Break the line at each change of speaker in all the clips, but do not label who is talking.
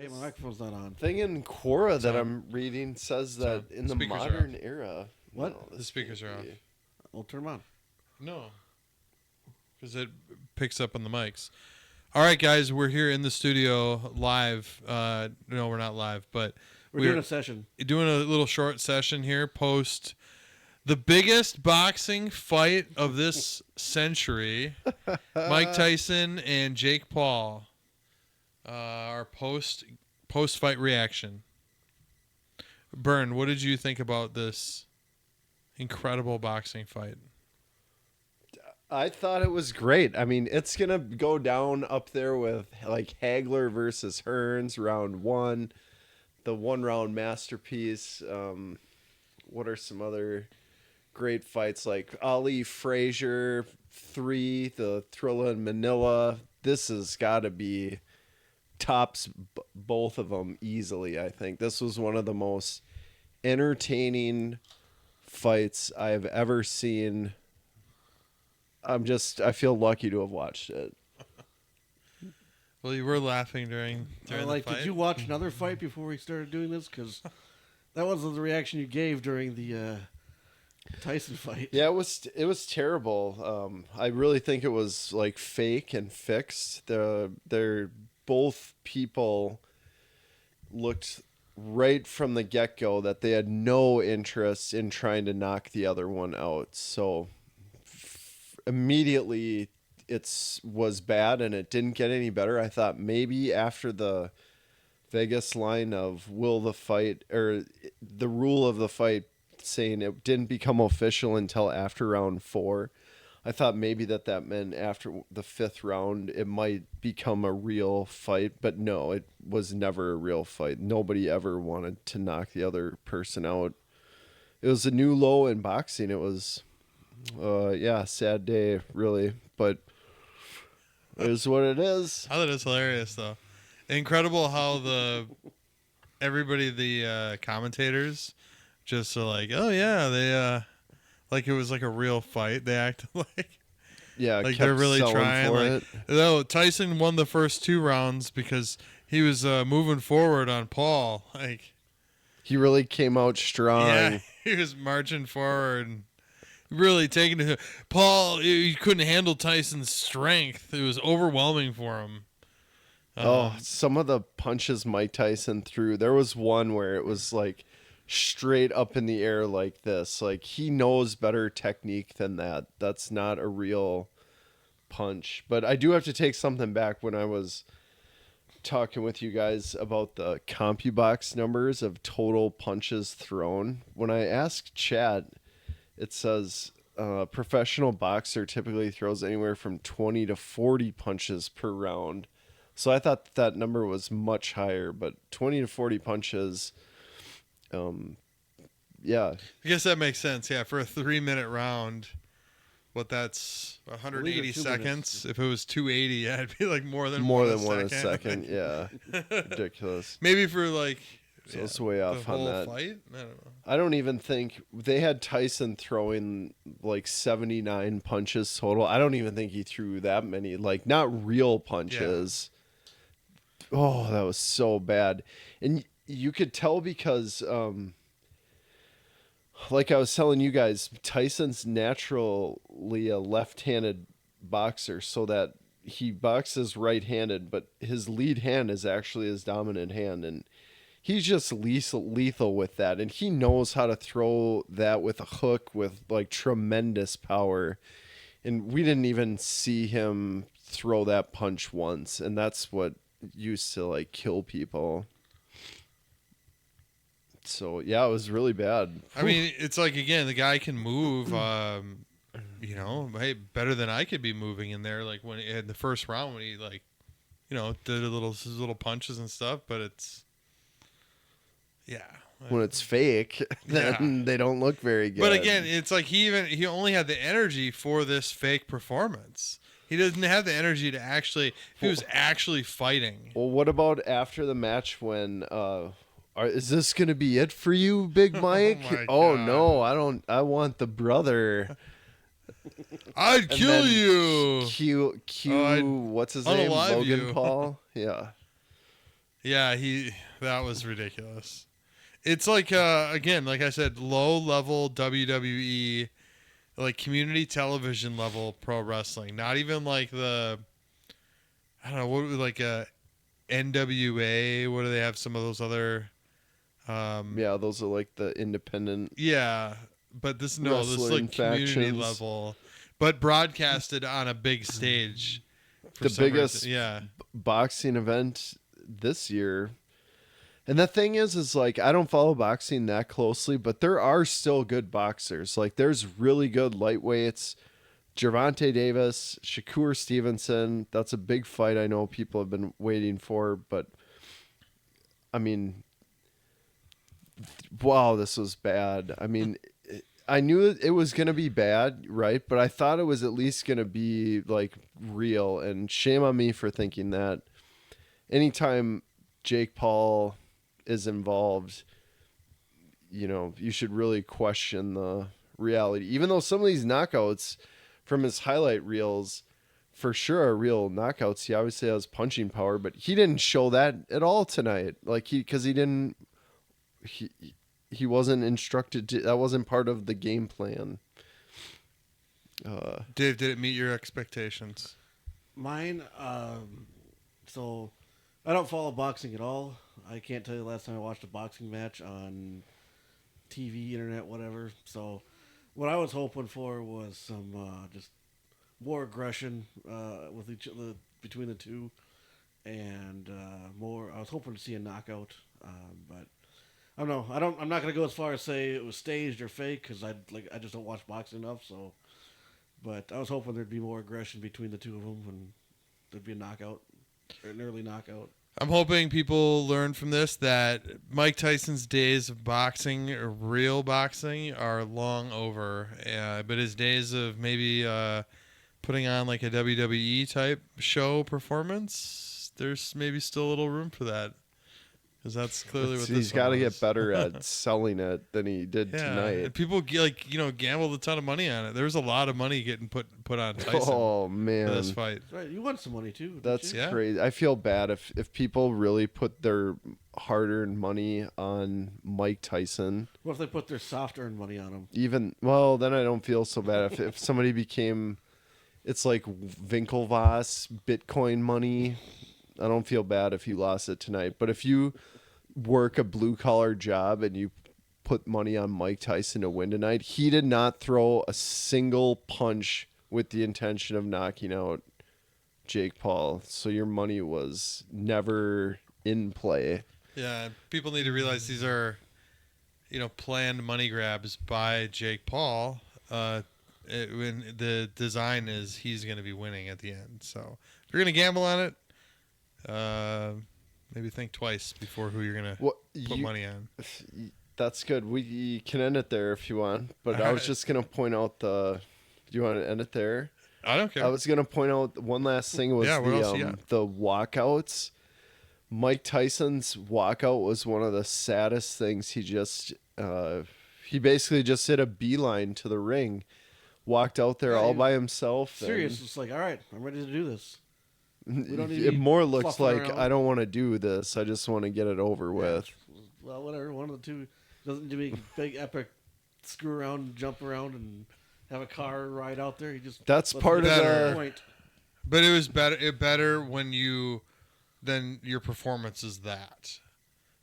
Hey, my microphone's not on.
Thing in Quora that I'm reading says that in the
Speakers are
modern era.
What?
No,
The
this
speakers
can't
are off.
be.
I'll turn them on.
No, because it picks up on the mics. All right, guys, we're here in the studio live. No, we're not live, but
We're doing a session.
doing a little short session here post the biggest boxing fight of this century. Mike Tyson and Jake Paul. Our post fight reaction. Byrne, what did you think about this incredible boxing fight?
I thought it was great. I mean, it's gonna go down up there with like Hagler versus Hearns, round one, the 1 round masterpiece. What are some other great fights like Ali Frazier 3, the Thrilla in Manila? This has got to be tops both of them easily. I think this was one of the most entertaining fights I've ever seen. I feel lucky to have watched it.
Well, you were laughing during the fight.
Did you watch another fight before we started doing this? Because that wasn't the reaction you gave during the Tyson fight.
Yeah, it was terrible. I really think it was like fake and fixed. They're both people looked right from the get-go that they had no interest in trying to knock the other one out. So immediately it was bad and it didn't get any better. I thought maybe after the Vegas line of will the fight or the rule of the fight saying it didn't become official until after round 4, I thought maybe that meant after the 5th round it might become a real fight, but no, it was never a real fight. Nobody ever wanted to knock the other person out. It was a new low in boxing. It was sad day, really, but it is what it is.
I thought it was hilarious, though. Incredible how the commentators just are like, oh yeah, they like it was like a real fight. They acted like they're really trying.
for
it.
it.
No, Tyson won the first 2 rounds because he was moving forward on Paul. Like
He really came out strong.
yeah, he was marching forward. And really taking it. Paul, he couldn't handle Tyson's strength. It was overwhelming for him.
Some of the punches Mike Tyson threw. There was one where it was like straight up in the air like this. Like he knows better technique than that. That's not a real punch. But I do have to take something back when I was talking with you guys about the CompuBox numbers of total punches thrown. When I asked Chad, it says professional boxer typically throws anywhere from 20 to 40 punches per round. So I thought that number was much higher, but 20 to 40 punches, yeah.
I guess that makes sense. Yeah, for a 3-minute round, that's 180 seconds. If it was 280, yeah, it'd be like more than one
a second. Yeah, ridiculous.
Maybe for like.
So it's way off
the
on
whole
that.
Fight? I don't know.
I don't even think they had Tyson throwing like 79 punches total. I don't even think he threw that many, like not real punches. Yeah. Oh, that was so bad. And you could tell because, like I was telling you guys, Tyson's naturally a left-handed boxer, so that he boxes right-handed, but his lead hand is actually his dominant hand, and he's just lethal with that, and he knows how to throw that with a hook with like tremendous power. And we didn't even see him throw that punch once, and that's what used to like kill people. So yeah, it was really bad.
I mean, it's like again, the guy can move. Hey, better than I could be moving in there. Like when in the first round, when he did his little punches and stuff, but it's. Yeah.
When it's fake, then they don't look very good.
But again, it's like he only had the energy for this fake performance. He doesn't have the energy to actually. If he was actually fighting.
Well, what about after the match when? Is this gonna be it for you, Big Mike? Oh no, I don't. I want the brother.
I'd kill you.
What's his name? Logan Paul. Yeah.
Yeah, that was ridiculous. It's like again, like I said, low level WWE, like community television level pro wrestling. Not even like I don't know what like NWA. What do they have? Some of those other.
Yeah, those are like the independent
Yeah, but this is
wrestling
like community
factions.
level, but broadcasted on a big stage. For
The
some
biggest
reason. Yeah.
boxing event this year. And the thing is like I don't follow boxing that closely, but there are still good boxers. Like there's really good lightweights. Gervonta Davis, Shakur Stevenson. That's a big fight I know people have been waiting for, but I mean, wow, this was bad. I mean, I knew it was going to be bad, right? But I thought it was at least going to be like real, and shame on me for thinking that. Anytime Jake Paul is involved, you should really question the reality. Even though some of these knockouts from his highlight reels for sure are real knockouts. He obviously has punching power, but he didn't show that at all tonight. Like he wasn't instructed to, that wasn't part of the game plan.
Dave, did it meet your expectations?
Mine, so I don't follow boxing at all. I can't tell you the last time I watched a boxing match on TV, internet, whatever. So what I was hoping for was some just more aggression with each other between the two, and more. I was hoping to see a knockout, but I don't know. I'm not gonna go as far as say it was staged or fake because I just don't watch boxing enough. So, but I was hoping there'd be more aggression between the two of them and there'd be a knockout, or an early knockout.
I'm hoping people learn from this that Mike Tyson's days of boxing, or real boxing, are long over. But his days of maybe putting on like a WWE type show performance, there's maybe still a little room for that. Because that's clearly what this
He's got to
was.
get better at selling it than he did tonight.
And people gambled a ton of money on it. There was a lot of money getting put on Tyson
Oh
for
man,
this fight.
Right, you won some money too. didn't
that's
you?
Yeah.
crazy. I feel bad if people really put their hard-earned money on Mike Tyson.
What if they put their soft-earned money on him?
Then I don't feel so bad if somebody became, it's like Winklevoss Bitcoin money. I don't feel bad if you lost it tonight, but if you work a blue-collar job and you put money on Mike Tyson to win tonight, he did not throw a single punch with the intention of knocking out Jake Paul. So your money was never in play.
Yeah, people need to realize these are, planned money grabs by Jake Paul. When the design is he's going to be winning at the end. So if you're going to gamble on it, maybe think twice before who you're going to put money on.
That's good. We can end it there if you want, but
All
I was
right.
just going to point out do you want to end it there?
I don't care.
I was going to point out one last thing was
What else you got?
the walkouts. Mike Tyson's walkout was one of the saddest things. He basically just did a beeline to the ring, walked out there
Yeah,
all
he
by himself.
Serious. It's like, all right, I'm ready to do this.
and
don't need
it
to be
more looks
fluffing
like
around.
I don't want to do this. I just want to get it over with.
Well, whatever. One of the two doesn't do a big epic screw around, jump around, and have a car ride out there. He just
That's
lets
part
it
of
get to
the-
the point.
But it was better when then your performance is that.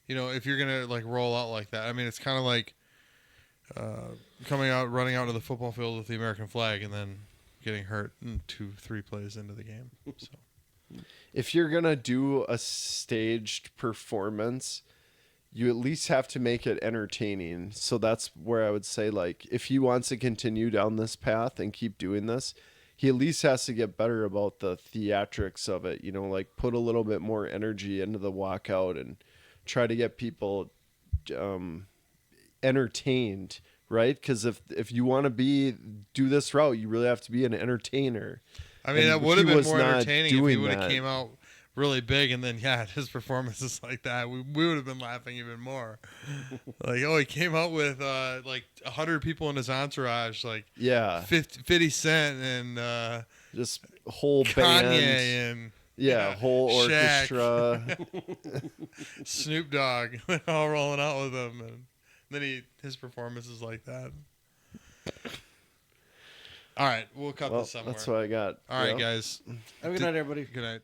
If you're gonna like roll out like that, I mean, it's kind of like running out to the football field with the American flag and then getting hurt in 2-3 plays into the game. So
If you're going to do a staged performance, you at least have to make it entertaining. So that's where I would say, like, if he wants to continue down this path and keep doing this, he at least has to get better about the theatrics of it, like put a little bit more energy into the walkout and try to get people entertained, right? Because if you want to do this route, you really have to be an entertainer.
I mean,
And
that would have
he
been
was
more
not
entertaining if he
doing
would have
that.
came out really big and then his performances like that. We would have been laughing even more. Like, he came out with like 100 people in his entourage, like
Yeah,
50 Cent and
just whole
Kanye
band.
and
Yeah, whole
Shaq.
orchestra.
Snoop Dogg all rolling out with him, and then his performance is like that. All right, we'll cut
Well,
this somewhere.
that's what I got.
All right,
Yep.
guys.
Have a good night, everybody.
Good night.